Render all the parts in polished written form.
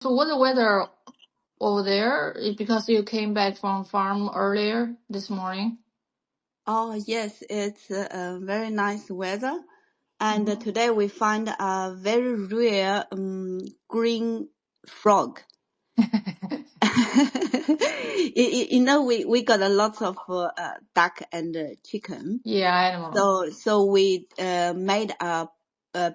So what's the weather over there? Because you came back from farm earlier this morning. Oh, yes, it's very nice weather. And Mhm. today we find a very rare green frog. We got a lot of duck and chicken. Yeah, animal. So we made a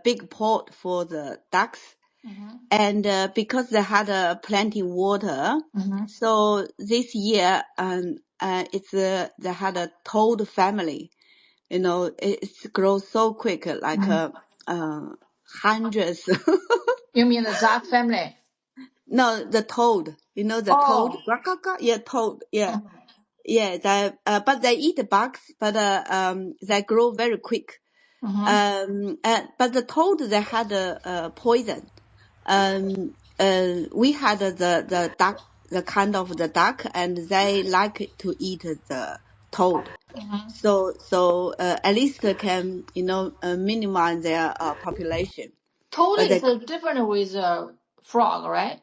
big pot for the ducks. Mm-hmm. And because they had plenty water, Mm-hmm. so this year they had a toad family. It grows so quick, like hundreds. You mean the Zach family? No, the toad. The toad. Oh. Yeah, toad. Yeah, Mhm. yeah. But they eat bugs, but they grow very quick. Mm-hmm. But the toad they had poison. We had the duck, the kind of the duck, and they like to eat the toad. Mm-hmm. So at least they can minimize their population. Toad But is different with frog, right?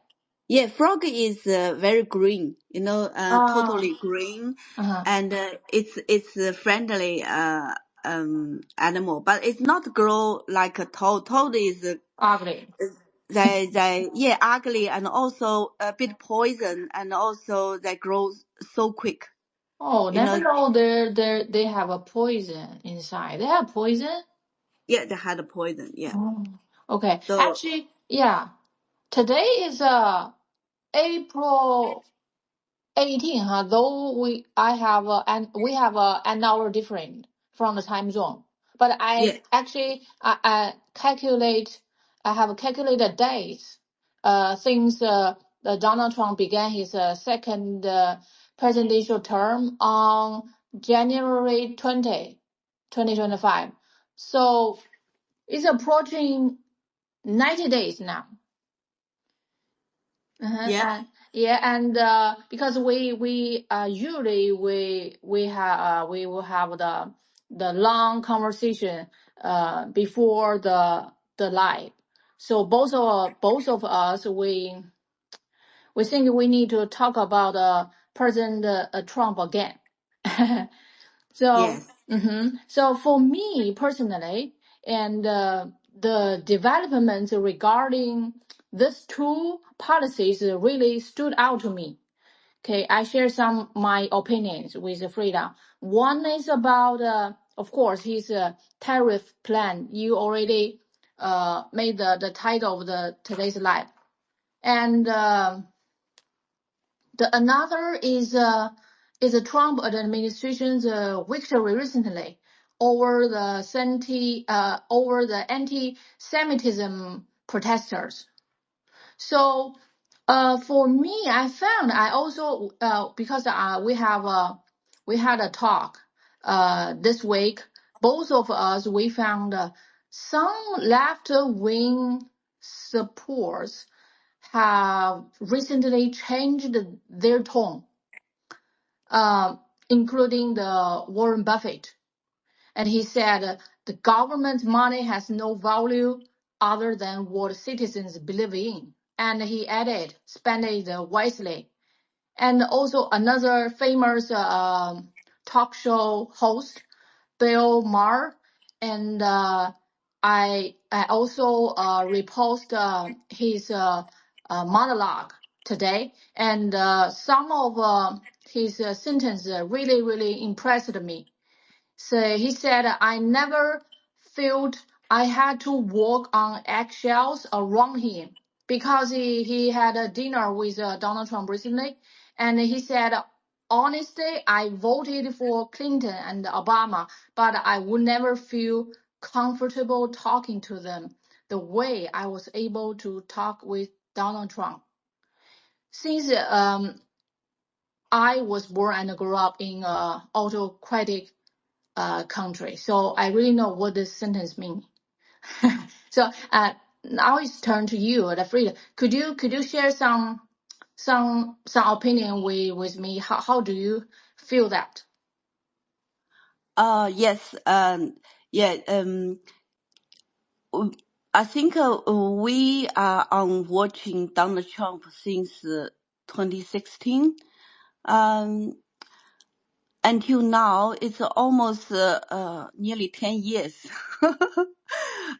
frog is very green, Oh. totally green, Uh-huh. and it's a friendly animal, but it's not grow like a toad. Toad is Ugly. they ugly and also a bit poison, and also they grow so quick. Oh, You never know, know they have a poison inside. They have poison? yeah, they had a poison. Yeah. Oh. Okay. So Actually, yeah. Today is April 18, huh? Though we have an hour different from the time zone. But yeah, I calculate I have calculated days since the Donald Trump began his second presidential term on January 20, 2025. So it's approaching 90 days now. Uh-huh. yeah, Yeah, and because we usually we will have the long conversation before the live. So both of us we think we need to talk about President Trump again. So, yes, so for me personally, and the developments regarding these two policies really stood out to me. Okay, I share some my opinions with Frida. One is about, of course, his tariff plan. You already made the title of the today's live, and the another is the Trump administration's victory recently over the anti-Semitism protesters. So, for me, I also because we had a talk this week. Both of us we found some left wing supports have recently changed their tone, uh, including the Warren Buffett. And he said the government money has no value other than what citizens believe in. And he added, spend it wisely. And also another famous talk show host, Bill Maher, and I also repost his monologue today, and some of his sentences really impressed me. So he said, I never felt I had to walk on eggshells around him because he had a dinner with Donald Trump recently. And he said, honestly, I voted for Clinton and Obama, but I would never feel comfortable talking to them the way I was able to talk with Donald Trump. Since I was born and grew up in autocratic country. So I really know what this sentence means. So now it's turn to you, Frida. Could you share some opinion with me? How do you feel that? yes, yeah, I think we are on watching Donald Trump since 2016. Until now, it's almost nearly 10 years.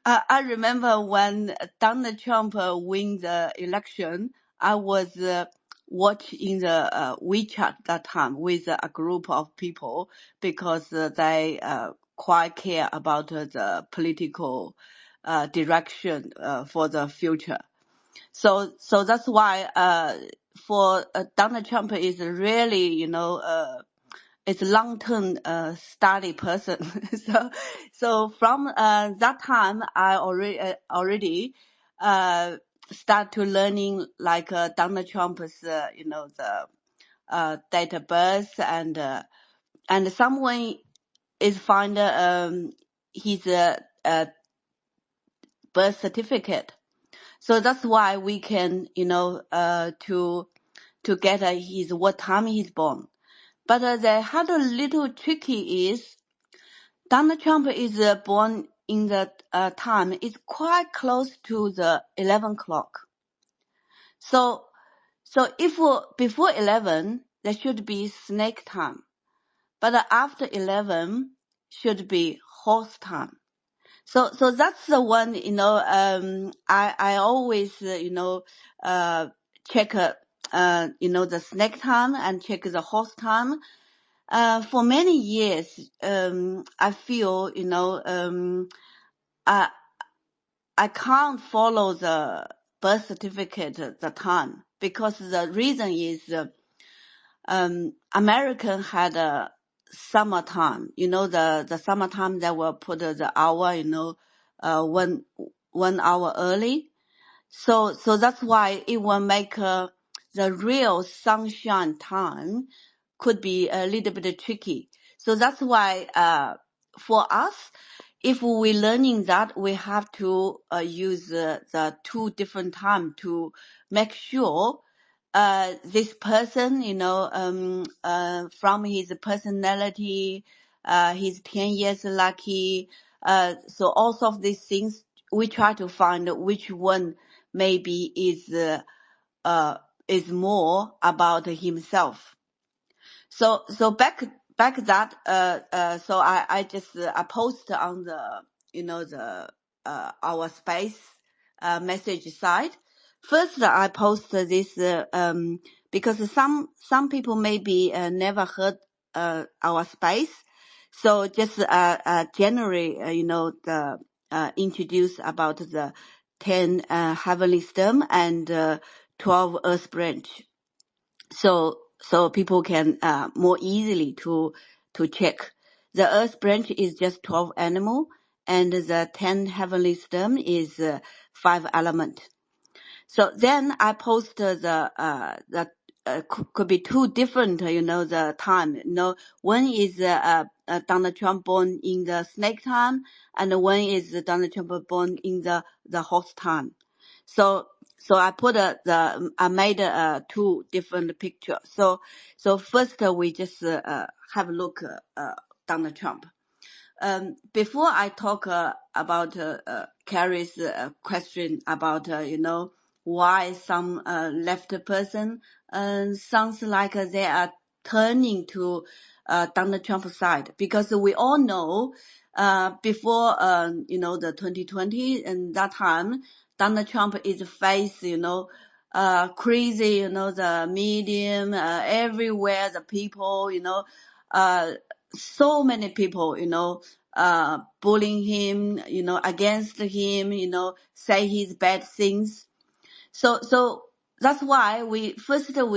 I remember when Donald Trump win the election, I was watching the WeChat that time with a group of people because they quite care about the political direction for the future. So that's why for Donald Trump is really, it's long-term study person. so from that time, I already start to learning like Donald Trump's, the date of birth and someone is find his birth certificate. So that's why we can, to get his what time he's born. But the had a little tricky is Donald Trump is born in the time is quite close to the 11 o'clock. So if before 11 there should be snake time, but after 11 should be horse time. So that's the one, I always, check, the snake time and check the horse time. For many years, I feel, I can't follow the birth certificate at the time because the reason is, American had a summertime, the summertime they will put the hour, 1 hour early. So that's why it will make the real sunshine time could be a little bit tricky. So that's why for us, if we learning that, we have to use the 2 different time to make sure this person, from his personality, he's 10 years lucky. So all of these things, we try to find which one maybe is more about himself. So back that, so I just, I post on the, our space, message site. First, I post this, because some people maybe, never heard, our space. So just, January, introduce about the 10, heavenly stem and, 12 earth branch. So people can more easily to check. The earth branch is just 12 animal, and the 10 heavenly stem is 5 element. So then I post the could be 2 different, the time. One is Donald Trump born in the snake time, and one is Donald Trump born in the horse time. So I put I made 2 different pictures. So first we just have a look Donald Trump. Before I talk about Carrie's question about why some left person sounds like they are turning to Donald Trump's side, because we all know before the 2020 and that time Donald Trump is face crazy, the medium everywhere, the people, so many people, bullying him, against him, say his bad things. So that's why we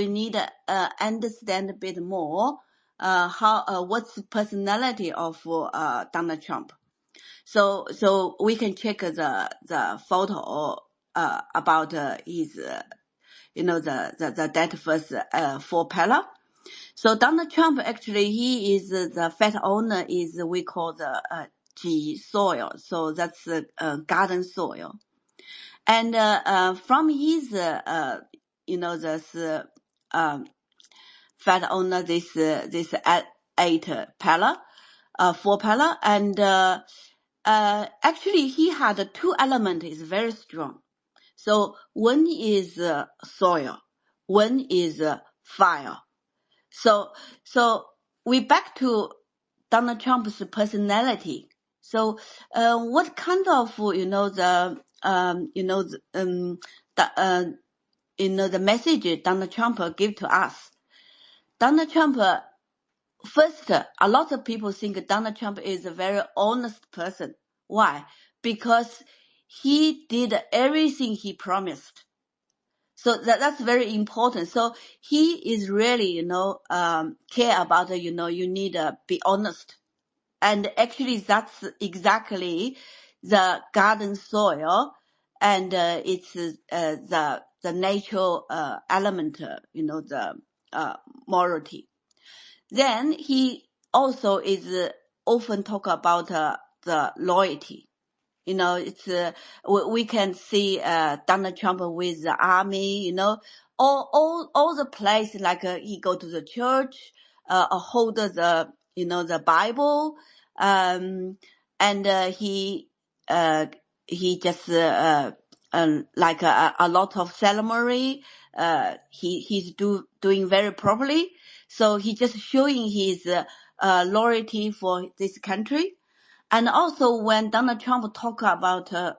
need to understand a bit more how what's the personality of Donald Trump. So we can check the photo about his the that first 4 pillar. So Donald Trump, actually, he is the fat owner is we call the G soil. So that's garden soil. And from his this fat owner, this 8 pillar, 4 pillar, and Actually, he had two elements is very strong. So one is soil, one is fire. So we back to Donald Trump's personality. So what kind of the message Donald Trump give to us? Donald Trump, first, a lot of people think Donald Trump is a very honest person. Why? Because he did everything he promised. So that's very important. So he is really, care about, you need to be honest. And actually that's exactly the garden soil, and it's the natural element, the morality. Then he also is often talk about the loyalty. It's we can see Donald Trump with the army. All the place, like he go to the church, hold the Bible, and he just like a lot of ceremony. He's doing very properly. So he just showing his loyalty for this country. And also when Donald Trump talk about, the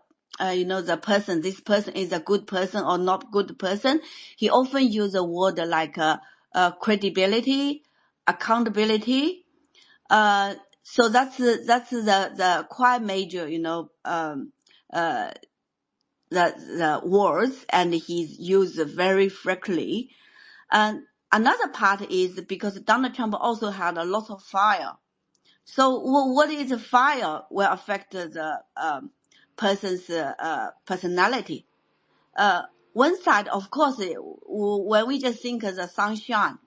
person, this person is a good person or not good person, he often use a word like credibility, accountability. So that's the quite major, the words, and he's used very frequently. And another part is because Donald Trump also had a lot of fire. So what is fire will affect the person's personality. One side, of course, when we just think of the sunshine,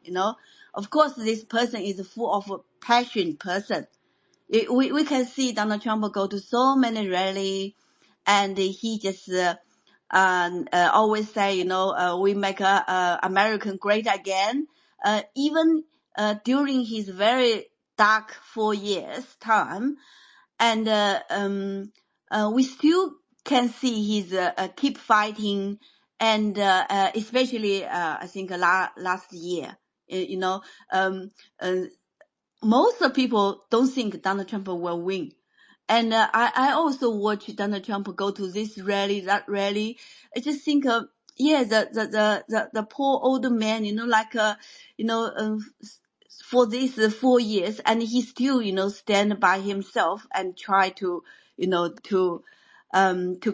of course this person is full of passion person. We can see Donald Trump go to so many rallies, and he just always say, we make American great again. Even during his very dark 4 years time, and we still can see he's keep fighting, and especially I think last year, most of people don't think Donald Trump will win. And I also watch Donald Trump go to this rally, that rally. I just think, the poor old man, for these 4 years, and he still, stand by himself and try to, to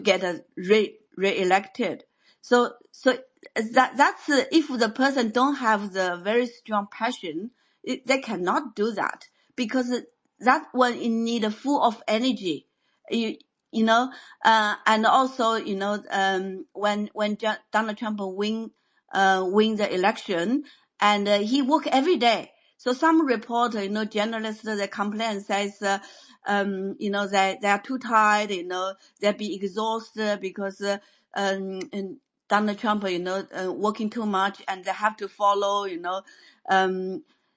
get re-elected. So that's if the person don't have the very strong passion, they cannot do that, because that one need full of energy, and also when Donald Trump win the election, and he work every day. So some reporter, journalists, they complain, says they are too tired, they'll be exhausted because and Donald Trump, working too much, and they have to follow,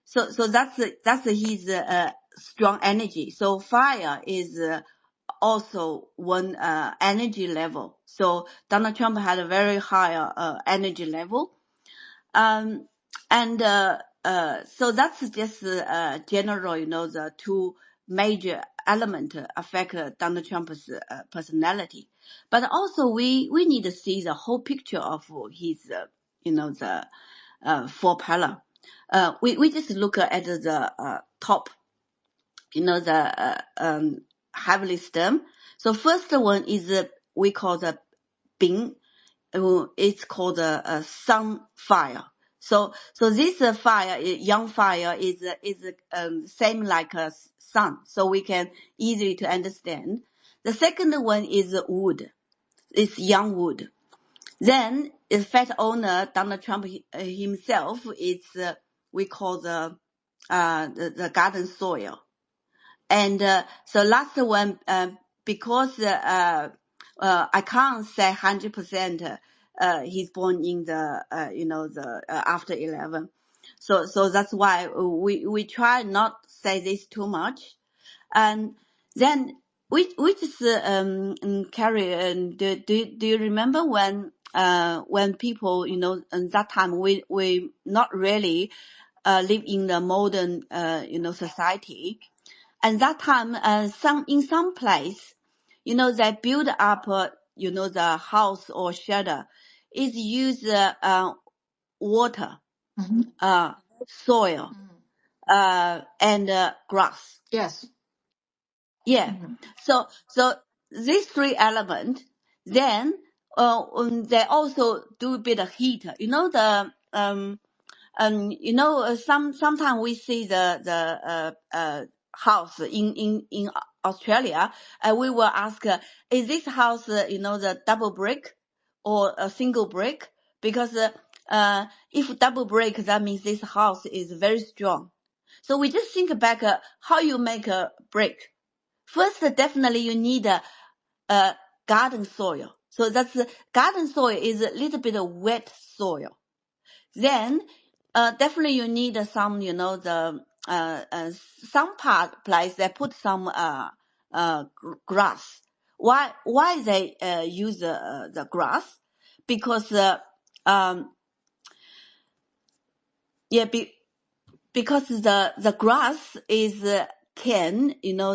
so that's his strong energy. So fire is also one energy level. So Donald Trump had a very high energy level. And so that's just general, the two major elements affect Donald Trump's personality. But also we need to see the whole picture of his, the four pillar. We just look at the top, the heavenly stem. So first one is we call the Bing. It's called a sun fire. So this fire, young fire, is same like a sun, so we can easily to understand. The second one is wood. It's young wood. Then the fat owner Donald Trump himself is we call the garden soil. And so last one, because I can't say 100%. He's born in the the after 11, so that's why we try not say this too much. And then which is Carrie, do you remember when people, you know, at that time we not really live in the modern you know, society, and that time in some place, you know, they build up you know, the house or shelter is use water, Mm-hmm. soil, and grass. Yes. Yeah. Mm-hmm. So these three elements, then they also do a bit of heat. You know, you know, sometimes we see the house in Australia, we will ask, is this house, you know, the double brick or a single brick? Because if double brick, that means this house is very strong. So we just think back how you make a brick. First, definitely you need a garden soil. So that's garden soil is a little bit of wet soil. Then, definitely you need some, you know, the some place they put some grass. Why they use the grass? Because yeah, because the grass is can, you know,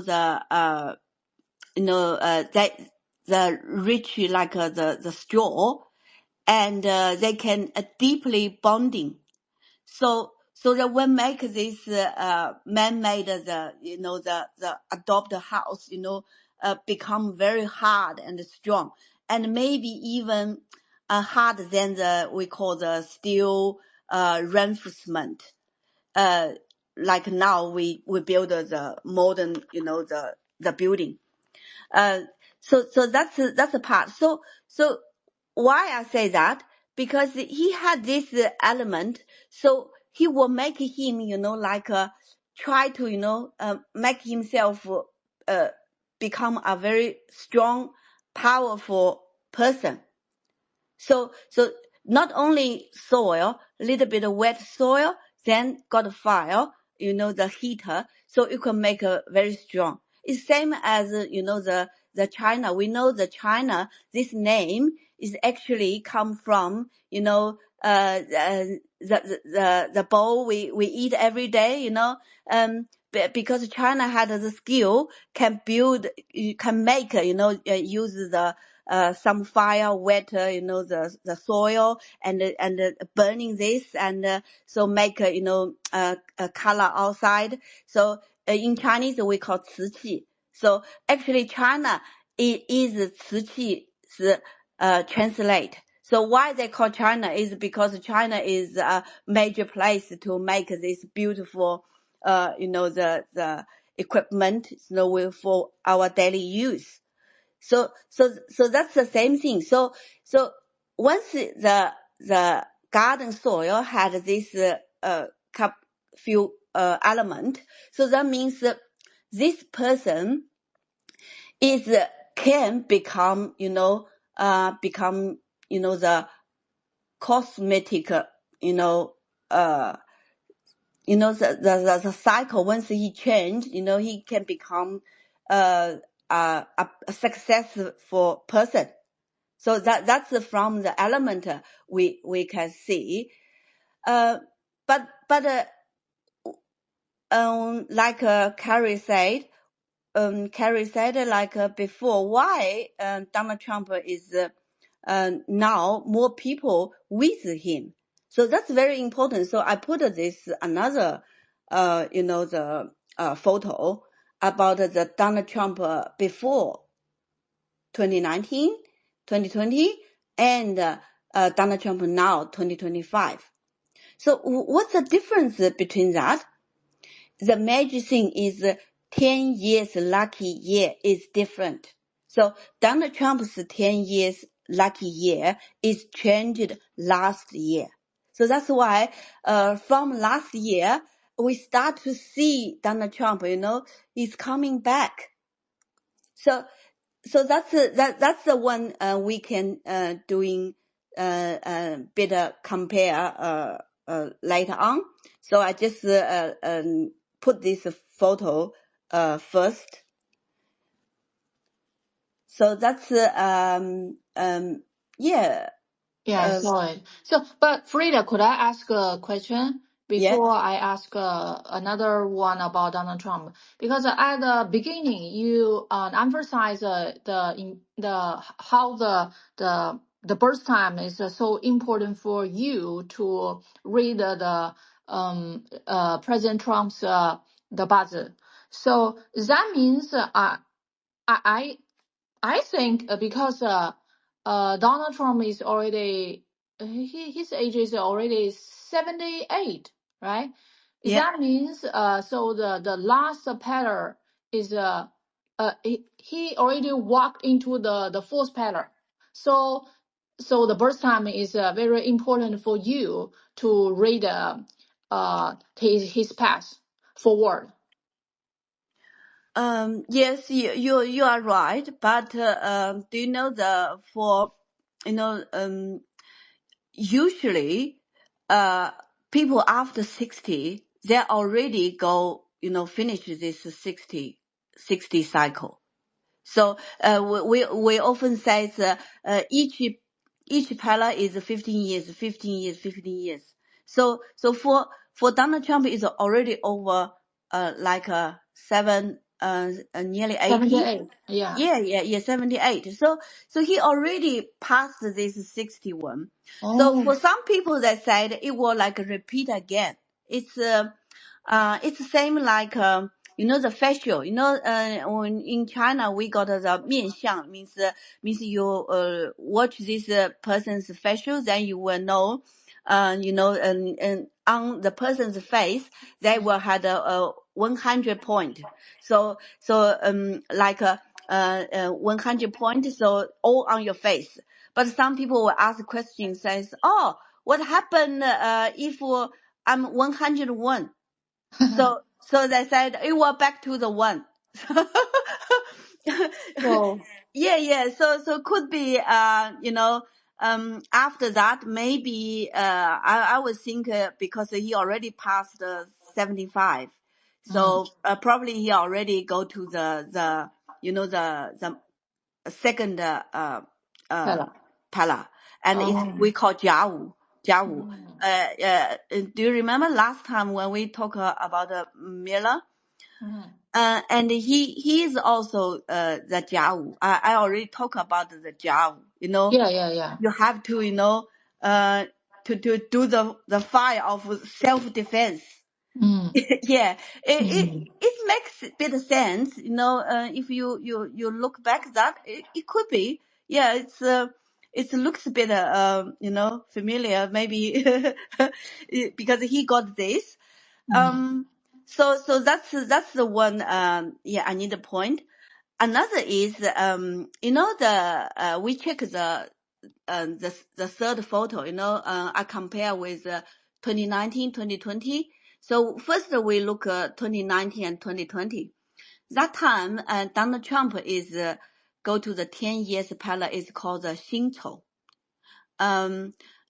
you know, that the rich like the straw, and they can deeply bonding. So that when make this man-made the, you know, the adopt house, you know, become very hard and strong, and maybe even harder than the we call the steel reinforcement. Like now we build the modern, you know, the building. Uh, so that's a part. So why I say that? Because he had this element, so he will make him, you know, like try to, you know, make himself become a very strong, powerful person. So not only soil, a little bit of wet soil, then got fire, you know, the heater, so you can make a very strong. It's same as, you know, the China. We know the China, this name is actually come from, you know, the bowl we eat every day, you know, because China had the skill, can build, can make, you know, use the some fire, wet, you know, the soil, and burning this, and so make, you know, a color outside. So in Chinese we call 瓷器. So actually China is 瓷器 translate. So why they call China is because China is a major place to make this beautiful, you know, the equipment, you know, for our daily use. So that's the same thing. So once the garden soil had this few element, so that means that this person is can become, you know, the cosmetic, you know, the cycle. Once he changed, you know, he can become a successful person. So that's from the element we can see. But like Carrie said, like before, why Donald Trump is now more people with him. So that's very important. So I put this another, you know, the photo about the Donald Trump before 2019, 2020, and Donald Trump now 2025. So what's the difference between that? The major thing is 10 years lucky year is different. So Donald Trump's 10 years lucky year is changed last year. So that's why from last year, we start to see Donald Trump, you know, he's coming back. So that's the one we can doing better compare later on. So I just put this photo first. that's yeah. Yeah, I saw it. So, but Frida, could I ask a question Yeah. before I ask another one about Donald Trump? Because at the beginning, you emphasize the how the birth time is so important for you to read the President Trump's the budget. So that means I I think because Donald Trump is already his age is already 78, right? Yeah. That means so the last pillar is he already walked into the fourth pillar. So the birth time is very important for you to read his path forward. Yes, you are right. But do you know you know, usually, people after 60, they already go, finish this 60 cycle. So we often say each pillar is 15 years, 15 years, 15 years. So for Donald Trump is already over like nearly 80. 78, yeah. Yeah, 78. So he already passed this 61. So Oh, for some people they said it will like repeat again. It's the same like the facial. When in China we got the 面相 means you watch this person's facial, then you will know, and on the person's face they will have a 100 point. So like 100 points, so all on your face. But some people will ask questions, says, "Oh, what happened if I'm 101?" So they said it will back to the one. so Yeah. So could be after that maybe I would think because he already passed 75, mm, so probably he already go to the second uh Pella. pala, and Oh. we call Jiawu. Mm. Do you remember last time when we talk about Miller? Mhm. And he is also the Jiawu. I already talk about the Jiawu. Yeah. You have to uh to do the fire of self defense. Mm. Yeah, Mm. it makes a bit of sense. If you look back that it could be. Yeah, it looks a bit familiar maybe because he got this. Mm. So that's the one. Yeah, I need a point. Another is we check the third photo. I compare with 2019, 2020. So first we look 2019 and 2020. That time Donald Trump is go to the 10 years pilot is called the 辛丑.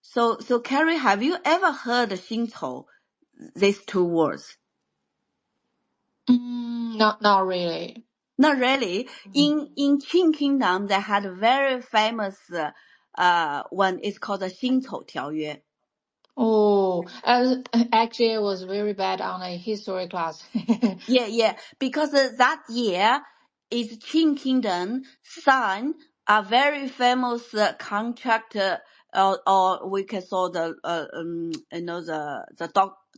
So Carrie, have you ever heard 辛丑, these two words? Not really. Not really. Mm. In Qing Kingdom, they had a very famous one. It's called the 辛丑条约. Oh, actually, I was very bad on a history class. Yeah. Because that year is Qing Kingdom signed a very famous contract, or we can say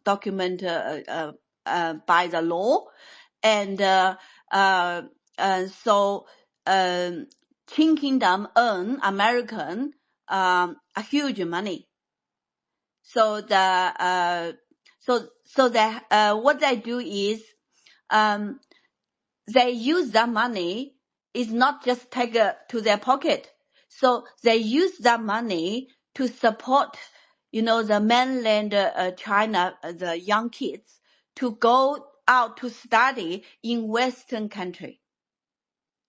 document by the law, and so Qing Kingdom earn American a huge money. So what they do is they use that money is not just take to their pocket. So they use that money to support, the mainland China, the young kids to go out to study in Western country.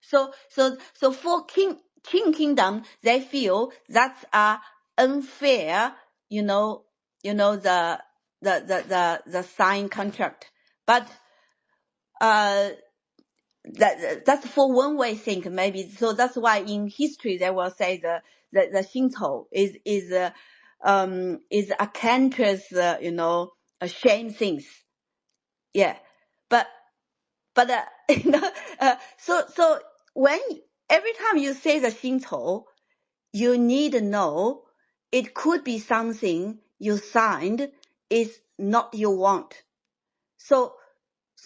So for Qing Kingdom, they feel that's unfair, the sign contract. But that's for one way think maybe. So that's why in history they will say the Xingtou is a cancerous, a shame things. Yeah. But so when every time you say the Xingtou, you need to know it could be something you signed is not you want. So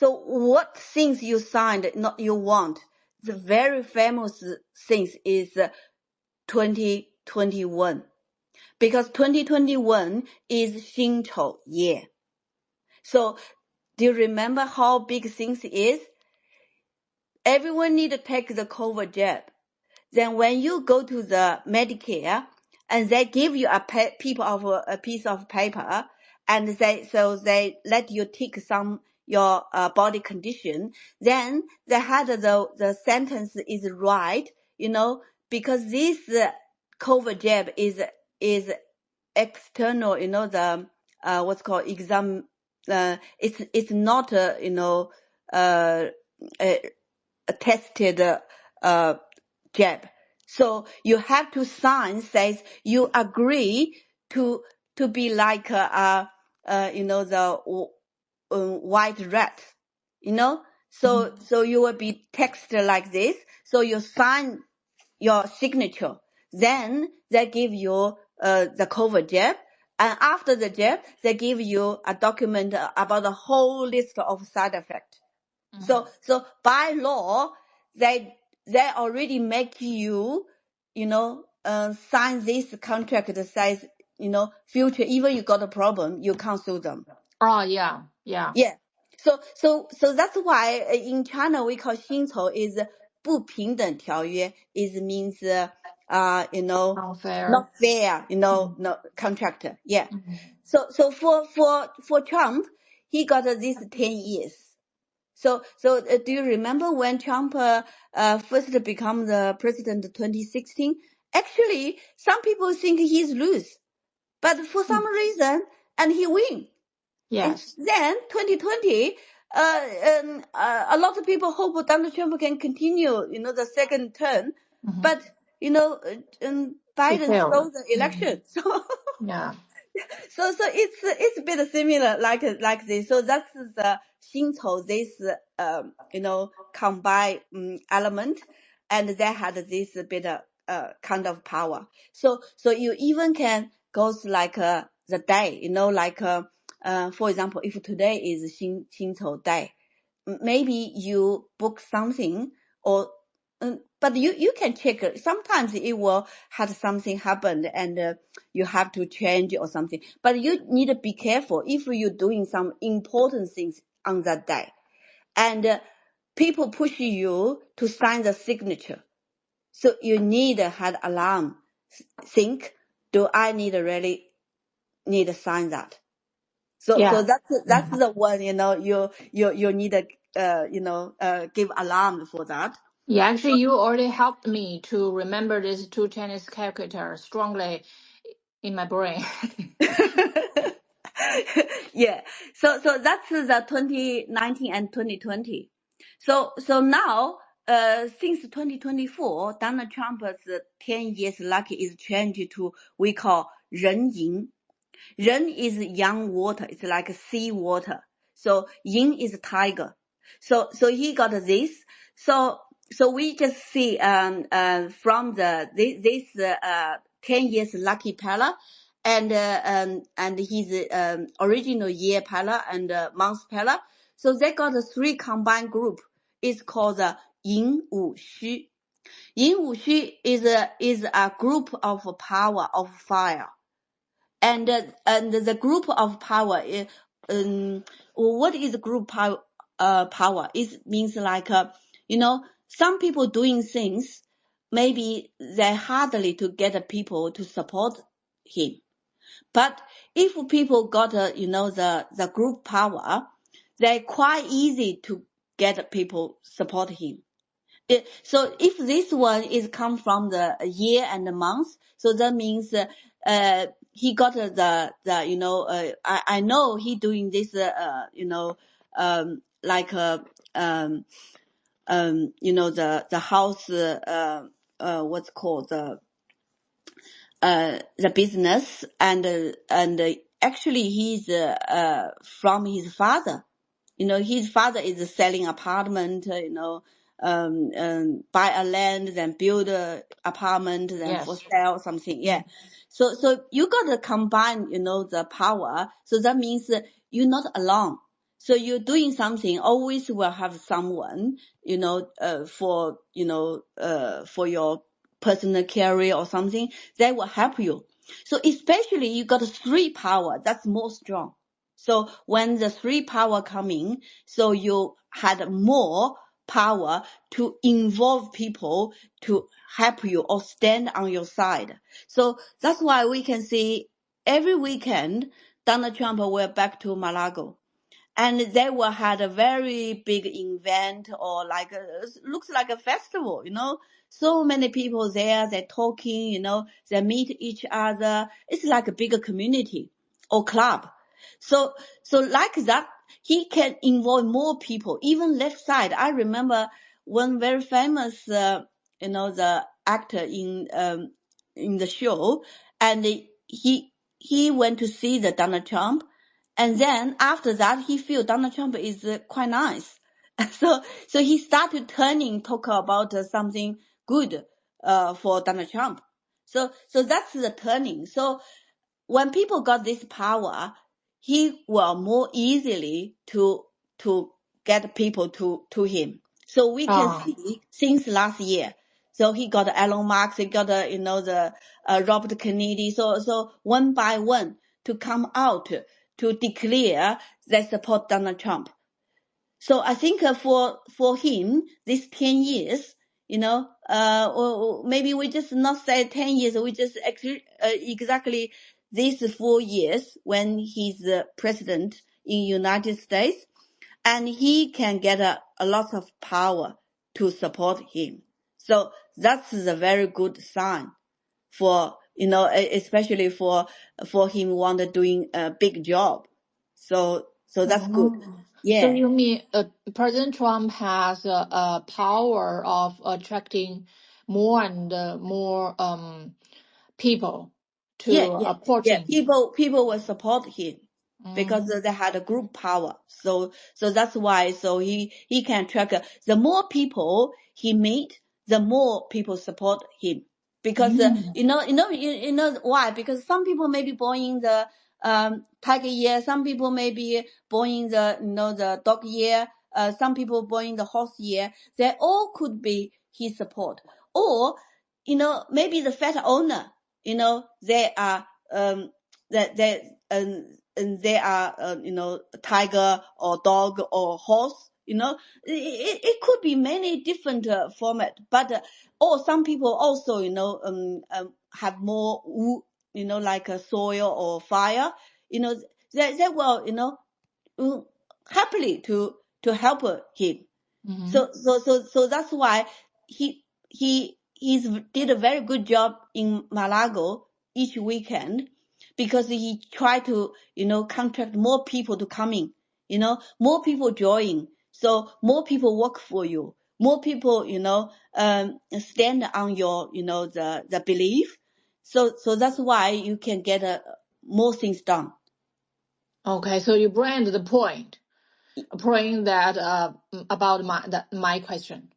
what things you signed not you want? The very famous things is 2021, because 2021 is Xingtou year. So do you remember how big things is? Everyone need to take the COVID jab. Then when you go to the Medicare and they give you a piece of paper and they let you tick some your body condition, then they had the sentence is right, because this COVID jab is external, the what's called exam. It's not uh, a tested jab. So you have to sign says you agree to be like the white rat, so you will be texted like this. So you sign your signature, then they give you the COVID jab, and after the jab they give you a document about the whole list of side effects. So by law, they already make you, sign this contract that says, future, even you got a problem, you can't sue them. Oh, yeah. Yeah. Yeah. So that's why in China we call 薪酬 is 不平等条约, is means, Unfair. not fair, no contract. Yeah. Mhm. So for Trump, he got this 10 years. So do you remember when Trump first become the president in 2016? Actually, some people think he's lose, but for some reason, and he win. And Yes. then 2020, a lot of people hope Donald Trump can continue, the second term, but He Biden failed. stole the election. So Yeah. so it's a bit similar like this. So that's the 薪酬, this combined element, and they had this bit kind of power. So you even can go like the day, like for example, if today is 薪酬 day, maybe you book something or but you can check. Sometimes it will have something happen and you have to change or something. But you need to be careful if you're doing some important things on that day, and people push you to sign the signature. So you need to have alarm. Think, do I really need to sign that? So Yeah. that's the one, you need to give alarm for that. Yeah, actually, you already helped me to remember these two Chinese characters strongly in my brain. Yeah. So that's the 2019 and 2020. So now, since 2024, Donald Trump's 10 years lucky is changed to we call 人赢. Ren is young water. It's like sea water. So yin is tiger. So he got this. So we just see from this 10 years lucky pala and his original year pala and month pala. So they got a 3 combined group. It's called the yin wu xu. Yin wu xu is a group of power of fire. And the group of power is, what is group power? Power it means like some people doing things, maybe they hardly to get people to support him. But if people got the group power, they're quite easy to get people support him. So if this one is come from the year and the month, so that means he got I know he doing this like the house, what's called the business, and actually he's from his father. His father is selling apartment, buy a land, then build a apartment, then for Yes. sale something. Yeah. So you got to combine, the power. So that means you're not alone. So you're doing something, always will have someone, for your personal career or something that will help you. So especially you got three power, that's more strong. So when the three power coming, so you had more power to involve people to help you or stand on your side. So that's why we can see every weekend Donald Trump will back to Malago. And they will had a very big event, or looks like a festival, so many people there, they're talking, they meet each other. It's like a bigger community or club. So like that, he can involve more people, even left side. I remember one very famous, the actor in the show, and he went to see the Donald Trump. And then after that, he feel Donald Trump is quite nice. So he started talk about something good, for Donald Trump. So that's the turning. So when people got this power, he will more easily to get people to him. So we can Ah. see since last year. So he got Elon Musk, he got the Robert Kennedy. So one by one to come out to declare they support Donald Trump. So I think for him, this 10 years, or maybe we just not say 10 years, we just exactly these 4 years when he's the president in United States, and he can get a lot of power to support him. So that's a very good sign for, especially for him doing a big job. So that's good. Oh. So Yeah. you mean President Trump has a power of attracting more and more people Yeah, to yeah, yeah. approaching him. People will support him because Mm. they had a group power. So that's why. So he can track. The more people he meet, the more people support him. Because Mm. you know why? Because some people may be born in the tiger year. Some people may be born in the dog year. Some people born in the horse year. They all could be his support. Or maybe the fat owner. They are that and they are tiger or dog or horse. It could be many different format, but or some people also have more like a soil or fire. They will happily to help him. Mm-hmm. So that's why he's did a very good job in Malago each weekend, because he tried to contract more people to come in, more people join, so more people work for you, more people stand on your the belief. So that's why you can get more things done. Okay, so you brand the point that about my question.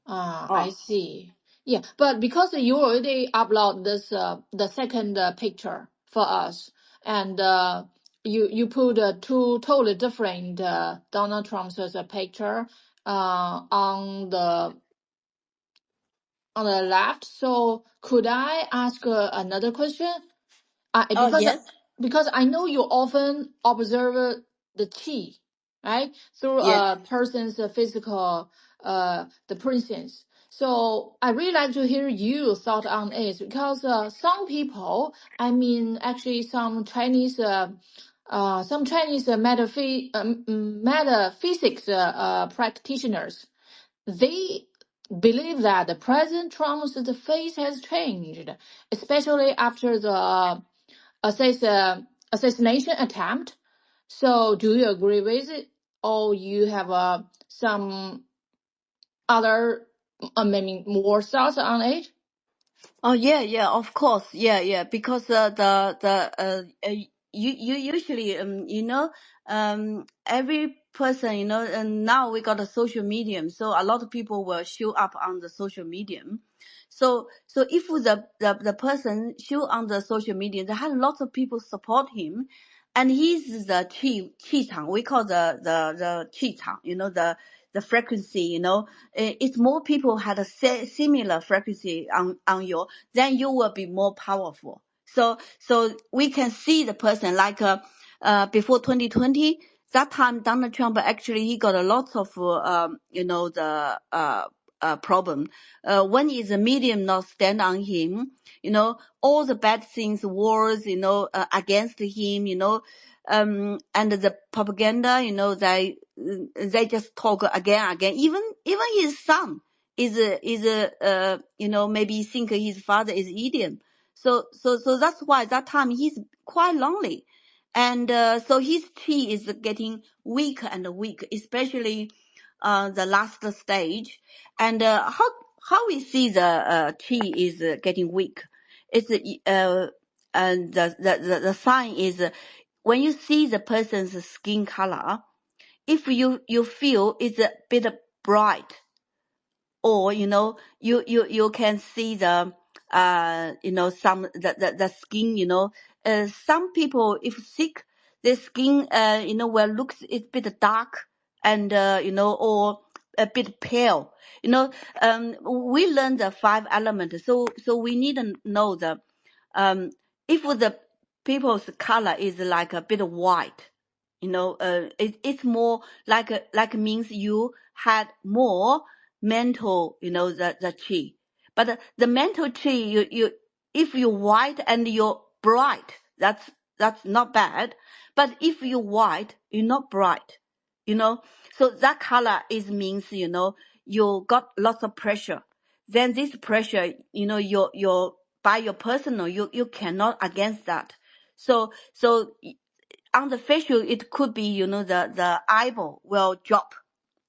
I Oh see. Yeah, but because you already upload this the second picture for us, and you put two totally different Donald Trump's picture on the left. So could I ask another question? oh yes, Because I know you often observe the chi, right, through yes, a person's physical the presence. So I really like to hear you thought on it, because some people, I mean, actually some Chinese metaphysics practitioners, they believe that the President Trump's the face has changed, especially after the assassination attempt. So, do you agree with it, or you have some? other maybe more cells on it? Oh yeah, of course, yeah. Because you usually every person and now we got a social medium, so a lot of people will show up on the social medium. So if the person show on the social media, there has lots of people support him, and he's the qi chang. We call the qi chang, the frequency, it's more people had a similar frequency on you, then you will be more powerful. So we can see the person like before 2020, that time Donald Trump actually he got a lot of the problem when is the medium not stand on him, all the bad things, wars, against him, and the propaganda, they just talk again. Even his son is maybe think his father is idiot. So that's why that time he's quite lonely, and so his chi is getting weaker and weaker, especially the last stage. And how we see the chi is getting weak. It's and the sign is when you see the person's skin color, if you feel it's a bit bright, or you can see the some the skin, some people if sick, the skin will looks it's a bit dark, and or a bit pale. We learn the 5 elements, so we need to know the if the people's color is like a bit white, it's more like means you had more mental, the chi. But the mental chi, you if you're white and you're bright, that's not bad. But if you're white, you're not bright, so that color is means, you got lots of pressure. Then this pressure, your by your personal, you cannot against that. So on the facial, it could be, the eyeball will drop.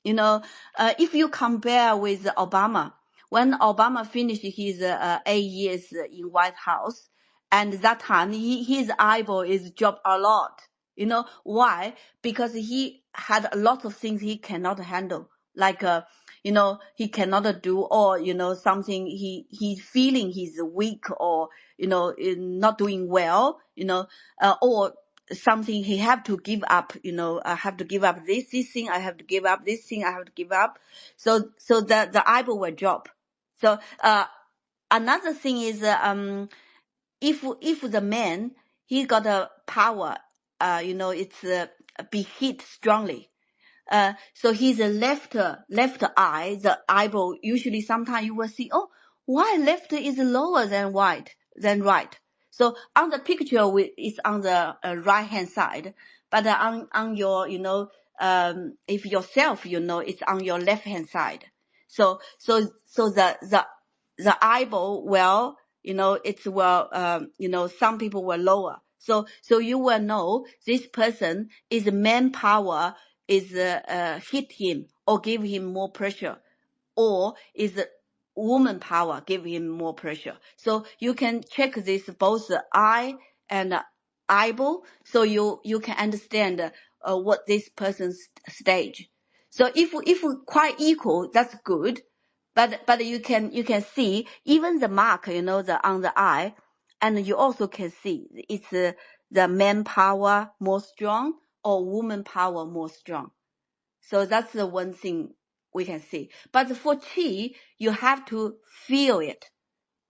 If you compare with Obama, when Obama finished his 8 years in White House, and that time his eyeball is dropped a lot. Why? Because he had a lot of things he cannot handle, like he cannot do, or something he's feeling he's weak, or not doing well, or something he have to give up, I have to give up this thing, I have to give up this thing, I have to give up. So the eyeball will drop. So another thing is if the man he got a power, it's be hit strongly. So his left eye, the eyeball, usually sometimes you will see, oh, why left is lower than right. So on the picture, it's on the right hand side, but on your, if yourself, it's on your left hand side. So the eyeball, well, it's some people were lower. So you will know this person is manpower is hit him or give him more pressure, or is woman power give him more pressure. So you can check this both eye and eyeball, so you can understand what this person's stage. So if quite equal, that's good, but you can see even the mark, on the eye, and you also can see it's the man power more strong or woman power more strong. So that's the one thing we can see. But for qi, you have to feel it,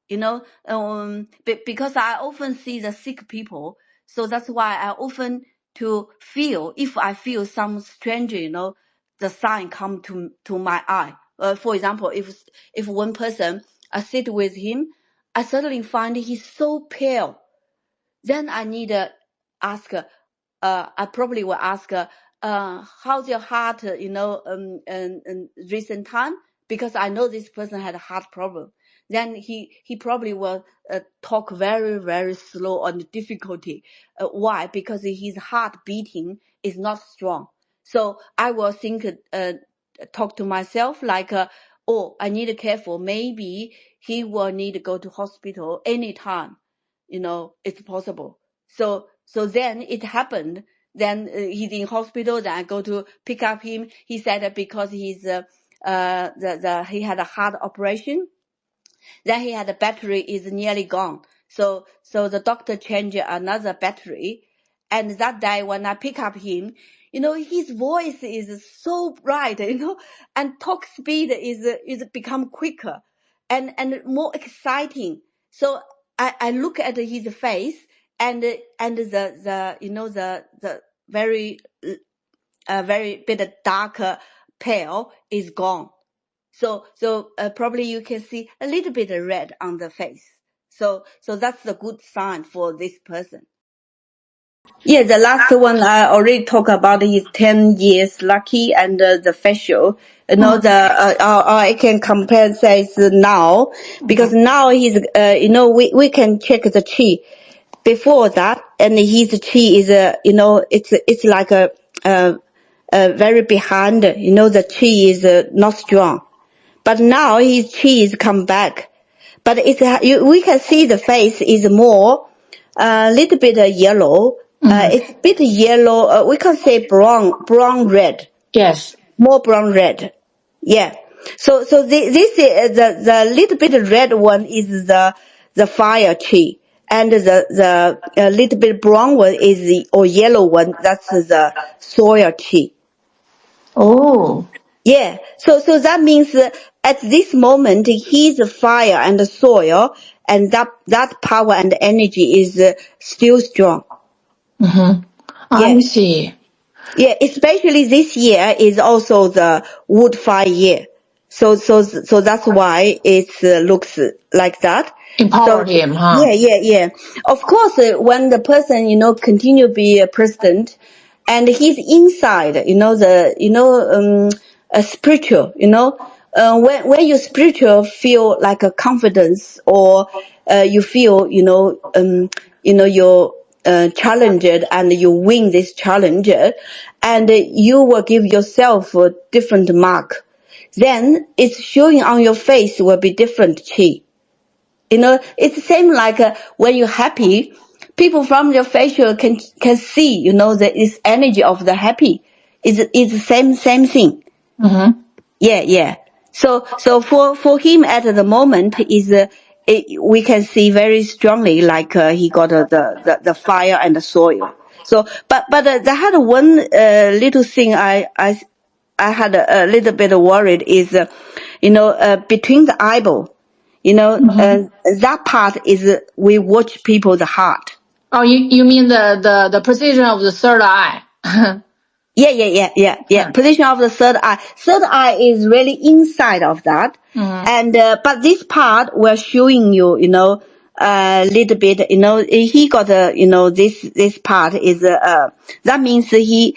because I often see the sick people. So that's why I often to feel, if I feel some stranger, the sign come to my eye. For example, if one person, I sit with him, I suddenly find he's so pale. Then I need to ask, I probably will ask, how's your heart, in recent time? Because I know this person had a heart problem. Then he probably will talk very, very slow on the difficulty. Why? Because his heart beating is not strong. So I will think, talk to myself like, oh, I need to careful. Maybe he will need to go to hospital anytime. It's possible. So then it happened. Then he's in hospital. Then I go to pick up him. He said that because he's he had a heart operation. Then he had the battery is nearly gone. So the doctor changed another battery. And that day when I pick up him, his voice is so bright, and talk speed is become quicker and more exciting. So I look at his face and the very very bit darker pale is gone. So probably you can see a little bit of red on the face. So that's a good sign for this person. Yeah, the last one I already talked about is 10 years lucky and the facial. I can compare says now because now he's we can check the chi before that, and his chi is it's like a very behind. The chi is not strong. But now his cheese come back. But we can see the face is more, little bit yellow. It's a bit yellow. We can say brown red. Yes. More brown red. Yeah. So this is the little bit red one is the fire chi, and the little bit brown one is or yellow one. That's the soil chi. Oh. Yeah, so that means at this moment his fire and the soil and that power and energy is still strong. Mm-hmm. Yeah, I see. yeah. Especially this year is also the wood fire year, so that's why it looks like that. Empower So him, huh? yeah. Of course, when the person continue be a president, and he's inside, spiritual, when you spiritual feel like a confidence or you feel you're challenged and you win this challenge, and you will give yourself a different mark. Then it's showing on your face will be different chi. It's the same like when you're happy, people from your facial can see, this energy of the happy is the same thing. Mm-hmm. Yeah. So for him at the moment is we can see very strongly like he got the fire and the soil. So but I had one little thing I had a little bit worried is between the eyeball. That part is we watch people's heart. Oh, you mean the position of the third eye? Yeah. Position of the third eye. Third eye is really inside of that. Mm-hmm. And, but this part we're showing you, a little bit, he got this part is, that means he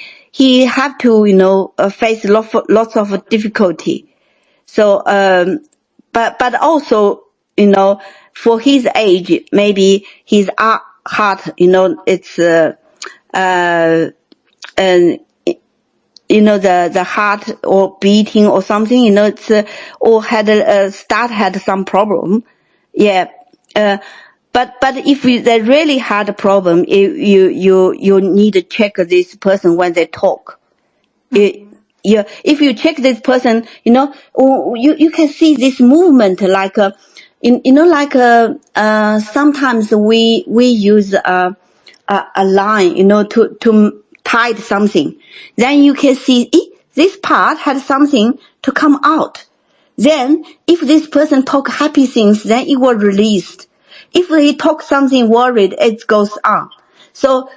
have to, face lots of difficulty. So, but also, for his age, maybe his heart, it's, and the heart or beating or something, it's or had some problem. Yeah. But if they really had a problem, you need to check this person when they talk. Yeah, if you check this person, you can see this movement like sometimes we use a line, to tie something. Then you can see this part had something to come out. Then if this person talk happy things, then it will release. If he talk something worried, it goes on. So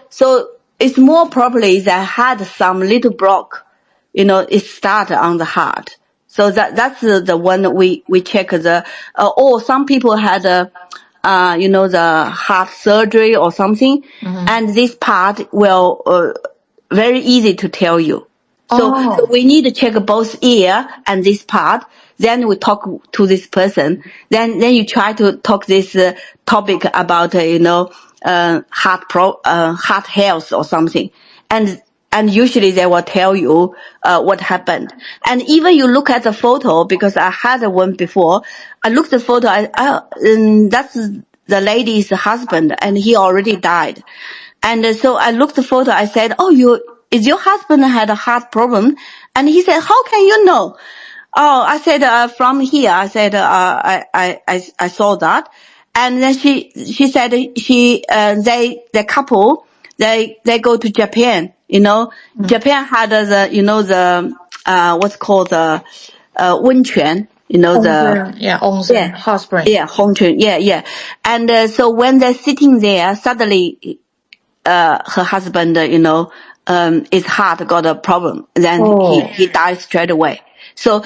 it's more probably that had some little block, it start on the heart. So that's the one we check or some people had the heart surgery or something, and this part will very easy to tell you. So we need to check both ear and this part. Then we talk to this person. Then you try to talk this topic about heart health or something. And and usually they will tell you what happened. And even you look at the photo, because I had one before, I looked at the photo, that's the lady's husband, and he already died. And so I looked at the photo, I said, is your husband had a heart problem? And he said, how can you know? Oh, I said, from here, I said, I saw that. And then she said the couple, they go to Japan, Japan had what's called the,温泉, onsen, hot spring. Yeah, 红尘, yeah. And, so when they're sitting there, suddenly, her husband, his heart got a problem. Then he died straight away. So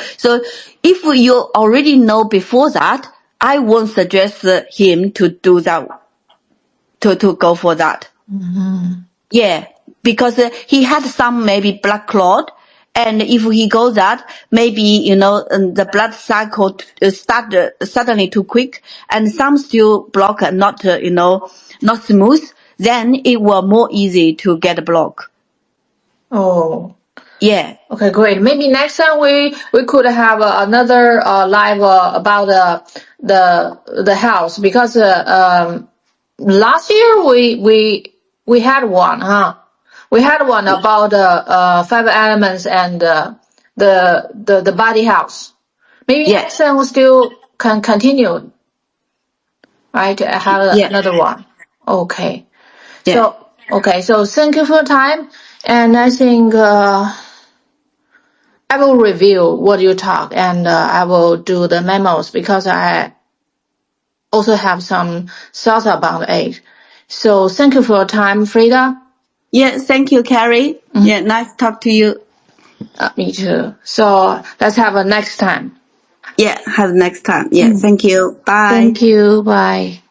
if you already know before that, I won't suggest him to do that, to go for that. Mm-hmm. Yeah, because he had some maybe blood clot. And if he goes that, maybe, the blood cycle start suddenly too quick, and some still block and not, not smooth, then it will more easy to get a block. Oh. Yeah. Okay, great. Maybe next time we could have another live about the house, because last year we had one, huh? We had one about Five Elements and the body house. Maybe next time we still can continue, right? To have another one. Okay. Yeah. So thank you for your time, and I think I will review what you talk, and I will do the memos, because I also have some thoughts about it. So thank you for your time, Freda. Yeah, thank you, Carrie. Mm-hmm. Yeah, nice to talk to you. Me too. So let's have a next time. Yeah, have next time. Yeah, Thank you. Bye. Thank you. Bye.